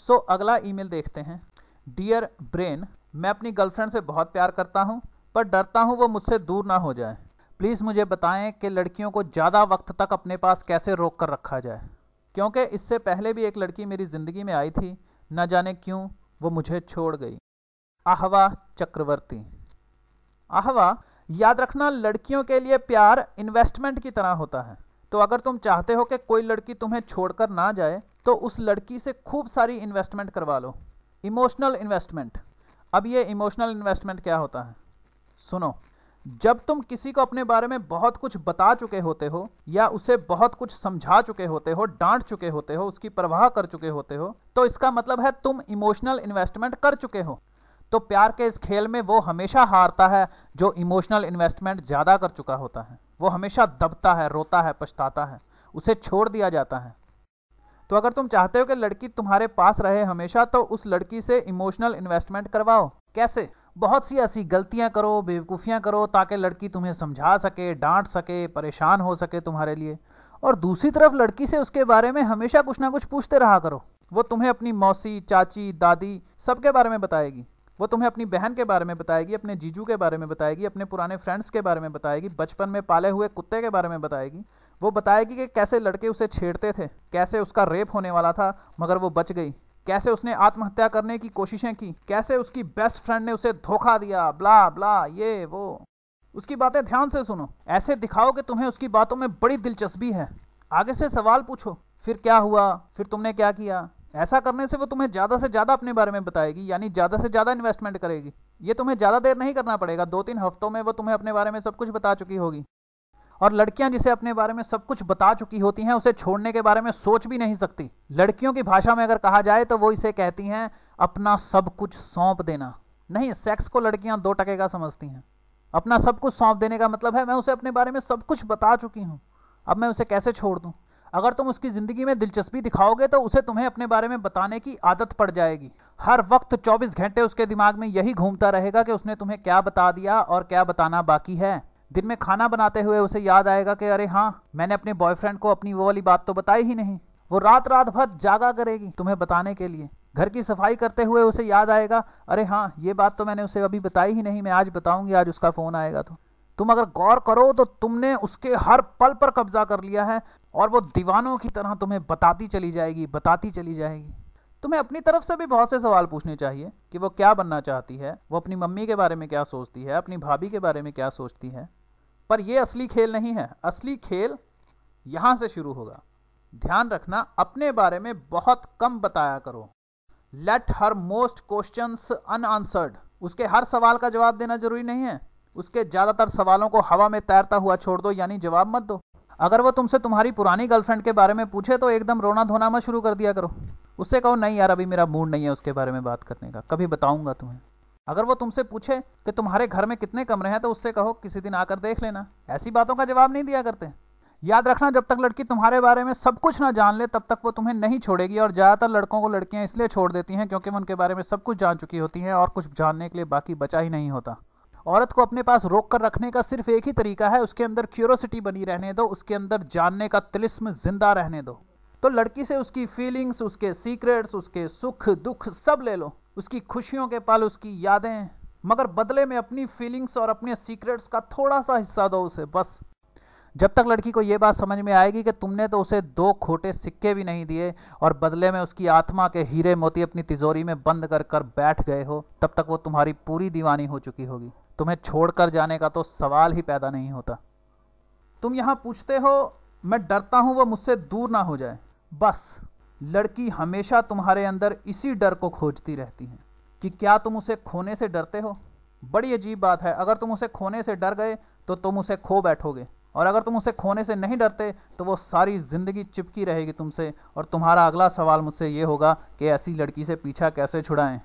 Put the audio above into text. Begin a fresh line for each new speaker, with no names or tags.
सो अगला ईमेल देखते हैं। डियर ब्रेन, मैं अपनी गर्लफ्रेंड से बहुत प्यार करता हूँ, पर डरता हूँ वो मुझसे दूर ना हो जाए। प्लीज़ मुझे बताएं कि लड़कियों को ज़्यादा वक्त तक अपने पास कैसे रोक कर रखा जाए, क्योंकि इससे पहले भी एक लड़की मेरी ज़िंदगी में आई थी, न जाने क्यों वो मुझे छोड़ गई। आहवा चक्रवर्ती। आहवा, याद रखना, लड़कियों के लिए प्यार इन्वेस्टमेंट की तरह होता है। तो अगर तुम चाहते हो कि कोई लड़की तुम्हें छोड़कर ना जाए तो उस लड़की से खूब सारी इन्वेस्टमेंट करवा लो। Emotional investment. अब ये इमोशनल इन्वेस्टमेंट क्या होता है, सुनो। जब तुम किसी को अपने बारे में बहुत कुछ बता चुके होते हो या उसे बहुत कुछ समझा चुके होते हो, डांट चुके होते हो, उसकी परवाह कर चुके होते हो, तो इसका मतलब है तुम इमोशनल इन्वेस्टमेंट कर चुके हो। तो प्यार के इस खेल में वो हमेशा हारता है जो इमोशनल इन्वेस्टमेंट ज़्यादा कर चुका होता है। वो हमेशा दबता है, रोता है, पछताता है, उसे छोड़ दिया जाता है। तो अगर तुम चाहते हो कि लड़की तुम्हारे पास रहे हमेशा, तो उस लड़की से इमोशनल इन्वेस्टमेंट करवाओ। कैसे? बहुत सी ऐसी गलतियां करो, बेवकूफ़ियां करो, ताकि लड़की तुम्हें समझा सके, डांट सके, परेशान हो सके तुम्हारे लिए। और दूसरी तरफ लड़की से उसके बारे में हमेशा कुछ ना कुछ पूछते रहा करो। वो तुम्हें अपनी मौसी, चाची, दादी सबके बारे में बताएगी। वो तुम्हें अपनी बहन के बारे में बताएगी, अपने जीजू के बारे में बताएगी, अपने पुराने फ्रेंड्स के बारे में बताएगी, बचपन में पाले हुए कुत्ते के बारे में बताएगी। वो बताएगी कि कैसे लड़के उसे छेड़ते थे, कैसे उसका रेप होने वाला था मगर वो बच गई, कैसे उसने आत्महत्या करने की कोशिशें की, कैसे उसकी बेस्ट फ्रेंड ने उसे धोखा दिया, ब्ला ब्ला, ये वो। उसकी बातें ध्यान से सुनो। ऐसे दिखाओ कि तुम्हें उसकी बातों में बड़ी दिलचस्पी है। आगे से सवाल पूछो, फिर क्या हुआ, फिर तुमने क्या किया। ऐसा करने से वो तुम्हें ज़्यादा से ज़्यादा अपने बारे में बताएगी, यानी ज़्यादा से ज़्यादा इन्वेस्टमेंट करेगी। ये तुम्हें ज़्यादा देर नहीं करना पड़ेगा, 2-3 हफ्तों में वो तुम्हें अपने बारे में सब कुछ बता चुकी होगी। और लड़कियां जिसे अपने बारे में सब कुछ बता चुकी होती हैं, उसे छोड़ने के बारे में सोच भी नहीं सकती। लड़कियों की भाषा में अगर कहा जाए तो वो इसे कहती हैं अपना सब कुछ सौंप देना। नहीं, सेक्स को लड़कियां 2 टके का समझती हैं। अपना सब कुछ सौंप देने का मतलब है मैं उसे अपने बारे में सब कुछ बता चुकी हूँ, अब मैं उसे कैसे छोड़ दूँ। अगर तुम उसकी ज़िंदगी में दिलचस्पी दिखाओगे तो उसे तुम्हें अपने बारे में बताने की आदत पड़ जाएगी। हर वक्त 24 घंटे उसके दिमाग में यही घूमता रहेगा कि उसने तुम्हें क्या बता दिया और क्या बताना बाकी है। दिन में खाना बनाते हुए उसे याद आएगा कि अरे हाँ, मैंने अपने बॉयफ्रेंड को अपनी वो वाली बात तो बताई ही नहीं। वो रात रात भर जागा करेगी तुम्हें बताने के लिए। घर की सफाई करते हुए उसे याद आएगा, अरे हाँ, ये बात तो मैंने उसे अभी बताई ही नहीं, मैं आज बताऊंगी, आज उसका फ़ोन आएगा। तो तुम अगर गौर करो तो तुमने उसके हर पल पर कब्जा कर लिया है और वो दीवानों की तरह तुम्हें बताती चली जाएगी, बताती चली जाएगी। तुम्हें अपनी तरफ से भी बहुत से सवाल पूछने चाहिए कि वो क्या बनना चाहती है, वो अपनी मम्मी के बारे में क्या सोचती है, अपनी भाभी के बारे में क्या सोचती है। पर ये असली खेल नहीं है। असली खेल यहां से शुरू होगा। ध्यान रखना, अपने बारे में बहुत कम बताया करो। Let her most questions unanswered. उसके हर सवाल का जवाब देना जरूरी नहीं है। उसके ज़्यादातर सवालों को हवा में तैरता हुआ छोड़ दो, यानी जवाब मत दो। अगर वो तुमसे तुम्हारी पुरानी गर्लफ्रेंड के बारे में पूछे तो एकदम रोना धोना मत शुरू कर दिया करो। उससे कहो, नहीं यार, अभी मेरा मूड नहीं है उसके बारे में बात करने का, कभी बताऊंगा तुम्हें। अगर वो तुमसे पूछे कि तुम्हारे घर में कितने कमरे हैं तो उससे कहो किसी दिन आकर देख लेना। ऐसी बातों का जवाब नहीं दिया करते। याद रखना, जब तक लड़की तुम्हारे बारे में सब कुछ ना जान ले तब तक वो तुम्हें नहीं छोड़ेगी। और ज़्यादातर लड़कों को लड़कियां इसलिए छोड़ देती हैं क्योंकि वो उनके बारे में सब कुछ जान चुकी होती हैं और कुछ जानने के लिए बाकी बचा ही नहीं होता। औरत को अपने पास रोक कर रखने का सिर्फ एक ही तरीका है, उसके अंदर क्यूरोसिटी बनी रहने दो, उसके अंदर जानने का तिलिस्म जिंदा रहने दो। तो लड़की से उसकी फीलिंग्स, उसके सीक्रेट्स, उसके सुख दुख सब ले लो, उसकी खुशियों के पल, उसकी यादें, मगर बदले में अपनी फीलिंग्स और अपने सीक्रेट्स का थोड़ा सा हिस्सा दो उसे, बस। जब तक लड़की को ये बात समझ में आएगी कि तुमने तो उसे 2 खोटे सिक्के भी नहीं दिए और बदले में उसकी आत्मा के हीरे मोती अपनी तिजोरी में बंद कर कर बैठ गए हो, तब तक वो तुम्हारी पूरी दीवानी हो चुकी होगी। तुम्हें छोड़कर जाने का तो सवाल ही पैदा नहीं होता। तुम यहाँ पूछते हो मैं डरता हूँ वो मुझसे दूर ना हो जाए। बस, लड़की हमेशा तुम्हारे अंदर इसी डर को खोजती रहती है कि क्या तुम उसे खोने से डरते हो। बड़ी अजीब बात है, अगर तुम उसे खोने से डर गए तो तुम उसे खो बैठोगे, और अगर तुम उसे खोने से नहीं डरते तो वो सारी ज़िंदगी चिपकी रहेगी तुमसे। और तुम्हारा अगला सवाल मुझसे ये होगा कि ऐसी लड़की से पीछा कैसे छुड़ाएं।